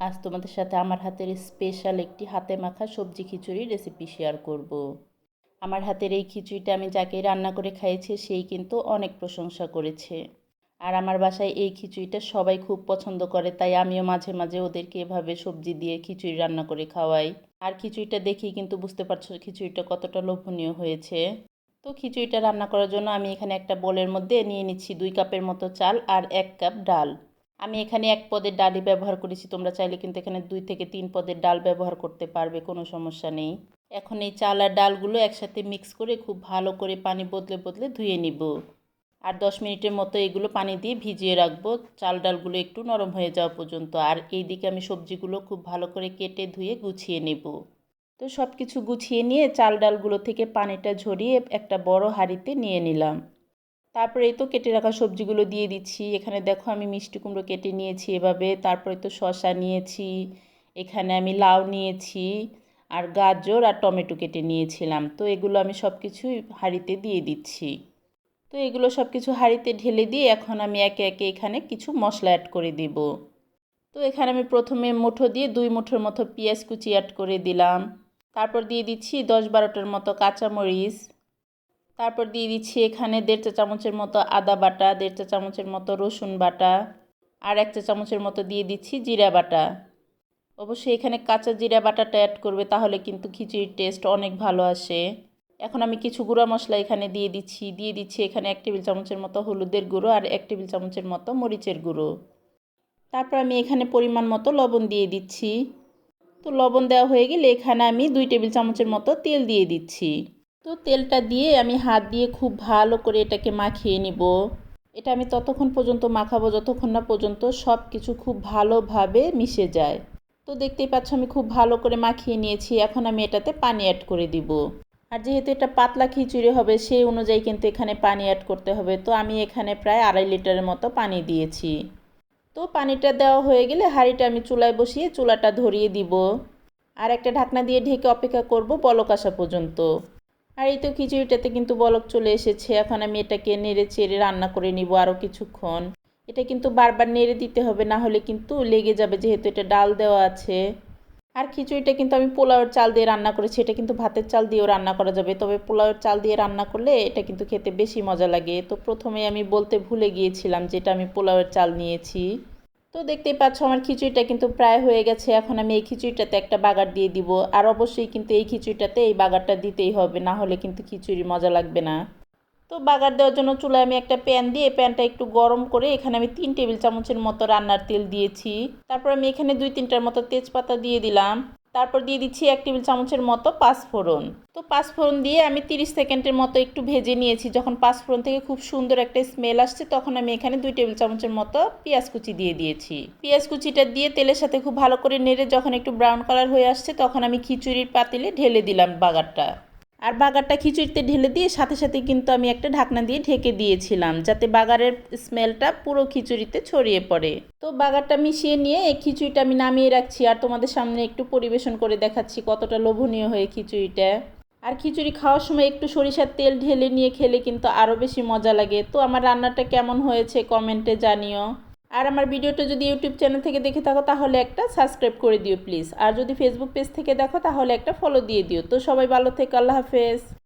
আজ তোমাদের সাথে আমার হাতের স্পেশাল একটি হাতে মাখা সবজি খিচুড়ি রেসিপি শেয়ার করব। আমার হাতের এই খিচুড়িটা আমি যাকে রান্না করে খাইয়েছি সেই কিন্তু অনেক প্রশংসা করেছে। আর আমার বাসায় এই খিচুড়িটা সবাই খুব পছন্দ করে, তাই আমিও মাঝে মাঝে ওদেরকে এভাবে সবজি দিয়ে খিচুড়ি রান্না করে খাওয়াই। আর খিচুড়িটা দেখেই কিন্তু বুঝতে পারছো খিচুড়িটা কতটা লোভনীয় হয়েছে। তো খিচুড়িটা রান্না করার জন্য আমি এখানে একটা বোলের মধ্যে নিয়ে নিচ্ছি 2 কাপের মতো চাল আর 1 কাপ ডাল। আমি এখানে 1 পদের ডালই ব্যবহার করেছি, তোমরা চাইলে কিন্তু এখানে 2 থেকে 3 পদের ডাল ব্যবহার করতে পারবে, কোনো সমস্যা নেই। এখন এই চাল আর ডালগুলো একসাথে মিক্স করে খুব ভালো করে পানি বদলে বদলে ধুয়ে নিব। আর 10 মিনিটের মতো এগুলো পানি দিয়ে ভিজিয়ে রাখবো, চাল ডালগুলো একটু নরম হয়ে যাওয়া পর্যন্ত। আর এইদিকে আমি সবজিগুলো খুব ভালো করে কেটে ধুয়ে গুছিয়ে নেব। তো সব কিছু গুছিয়ে নিয়ে চাল ডালগুলো থেকে পানিটা ঝরিয়ে একটা বড় হাঁড়িতে নিয়ে নিলাম। তারপরে এই তো কেটে রাখা সবজিগুলো দিয়ে দিচ্ছি। এখানে দেখো আমি মিষ্টি কুমড়ো কেটে নিয়েছি এভাবে, তারপরে তো শসা নিয়েছি, এখানে আমি লাউ নিয়েছি, আর গাজর আর টমেটো কেটে নিয়েছিলাম। তো এগুলো আমি সব কিছুই হাঁড়িতে দিয়ে দিচ্ছি। তো এগুলো সব কিছু হাঁড়িতে ঢেলে দিয়ে এখন আমি একে একে এখানে কিছু মশলা অ্যাড করে দিব। তো এখানে আমি প্রথমে মুঠো দিয়ে 2 মুঠোর মতো পেঁয়াজ কুচি অ্যাড করে দিলাম। তারপর দিয়ে দিচ্ছি 10-12টার মতো কাঁচামরিচ। তারপর দিয়ে দিচ্ছি এখানে 1.5 চা চামচের মতো আদা বাটা, 1.5 চা চামচের মতো রসুন বাটা, আর 1 চা চামচের মতো দিয়ে দিচ্ছি জিরা বাটা। অবশ্যই এখানে কাঁচা জিরা বাটাটা অ্যাড করবে, তাহলে কিন্তু খিচুড়ির টেস্ট অনেক ভালো আসে। এখন আমি কিছু গুঁড়া মশলা এখানে দিয়ে দিচ্ছি এখানে 1 টেবিল চামচের মতো হলুদের গুঁড়ো আর 1 টেবিল চামচের মতো মরিচের গুঁড়ো। তারপর আমি এখানে পরিমাণ মতো লবণ দিয়ে দিচ্ছি। তো লবণ দেওয়া হয়ে গেলে এখানে আমি 2 টেবিল চামচের মতো তেল দিয়ে দিচ্ছি। তো তেলটা দিয়ে আমি হাত দিয়ে খুব ভালো করে এটাকে মাখিয়ে নিব। এটা আমি ততক্ষণ পর্যন্ত মাখাবো যতক্ষণ না পর্যন্ত সব কিছু খুব ভালোভাবে মিশে যায়। তো দেখতেই পাচ্ছ আমি খুব ভালো করে মাখিয়ে নিয়েছি। এখন আমি এটাতে পানি অ্যাড করে দিব। আর যেহেতু এটা পাতলা খিচুড়ি হবে সেই অনুযায়ী কিন্তু এখানে পানি অ্যাড করতে হবে। তো আমি এখানে প্রায় 2.5 লিটারের মতো পানি দিয়েছি। তো পানিটা দেওয়া হয়ে গেলে হাঁড়িটা আমি চুলায় বসিয়ে চুলাটা ধরিয়ে দিব। আর একটা ঢাকনা দিয়ে ঢেকে অপেক্ষা করব বলক আসা পর্যন্ত। আর এই তো খিচুড়িটাতে কিন্তু বলক চলে এসেছে। এখন আমি এটাকে নেড়ে চেড়ে রান্না করে নিব আরও কিছুক্ষণ। এটা কিন্তু বারবার নেড়ে দিতে হবে, না হলে কিন্তু লেগে যাবে, যেহেতু এটা ডাল দেওয়া আছে। আর খিচুড়িটা কিন্তু আমি পোলাওয়ের চাল দিয়ে রান্না করেছি, এটা কিন্তু ভাতের চাল দিয়েও রান্না করা যাবে, তবে পোলাওয়ের চাল দিয়ে রান্না করলে এটা কিন্তু খেতে বেশি মজা লাগে। তো প্রথমে আমি বলতে ভুলে গিয়েছিলাম যে এটা আমি পোলাওয়ের চাল নিয়েছি। তো দেখতেই পাচ্ছ আমার খিচুড়িটা কিন্তু প্রায় হয়ে গেছে। এখন আমি এই খিচুড়িটাতে একটা বাগার দিয়ে দিব। আর অবশ্যই কিন্তু এই খিচুড়িটাতে এই বাগারটা দিতেই হবে, না হলে কিন্তু খিচুড়ি মজা লাগবে না। তো বাগার দেওয়ার জন্য চুলায় আমি একটা প্যান দিয়ে প্যানটা একটু গরম করে এখানে আমি 3 টেবিল চামচের মতো রান্নার তেল দিয়েছি। তারপর আমি এখানে 2-3টার মতো তেজপাতা দিয়ে দিলাম। তারপর দিয়ে দিচ্ছি 1 টেবিল চামচের মতো পাঁচফোড়ন। তো পাঁচফোড়ন দিয়ে আমি 30 সেকেন্ডের মতো একটু ভেজে নিয়েছি। যখন পাঁচফোড়ন থেকে খুব সুন্দর একটা স্মেল আসছে তখন আমি এখানে 2 টেবিল চামচের মতো পেঁয়াজ কুচি দিয়ে দিয়েছি। পেঁয়াজ কুচিটা দিয়ে তেলের সাথে খুব ভালো করে নেড়ে যখন একটু ব্রাউন কালার হয়ে আসছে তখন আমি খিচুড়ির পাতিলে ঢেলে দিলাম বাগারটা। আর বাগারটা খিচুড়িতে ঢেলে দিয়ে সাথে সাথে কিন্তু আমি একটা ঢাকনা দিয়ে ঢেকে দিয়েছিলাম, যাতে বাগারের স্মেলটা পুরো খিচুড়িতে ছড়িয়ে পড়ে। তো বাগারটা মিশিয়ে নিয়ে এই খিচুড়িটা আমি নামিয়ে রাখছি আর তোমাদের সামনে একটু পরিবেশন করে দেখাচ্ছি কতটা লোভনীয় হয়ে খিচুড়িটা। আর খিচুড়ি খাওয়ার সময় একটু সরিষার তেল ঢেলে নিয়ে খেলে কিন্তু আরও বেশি মজা লাগে। তো আমার রান্নাটা কেমন হয়েছে কমেন্টে জানিও। আর আমার ভিডিওটা যদি ইউটিউব চ্যানেল থেকে দেখে থাকো তাহলে একটা সাবস্ক্রাইব করে দিও প্লিজ। আর যদি ফেসবুক পেজ থেকে দেখো তাহলে একটা ফলো দিয়ে দিও। তো সবাই ভালো থেকো, আল্লাহ হাফেজ।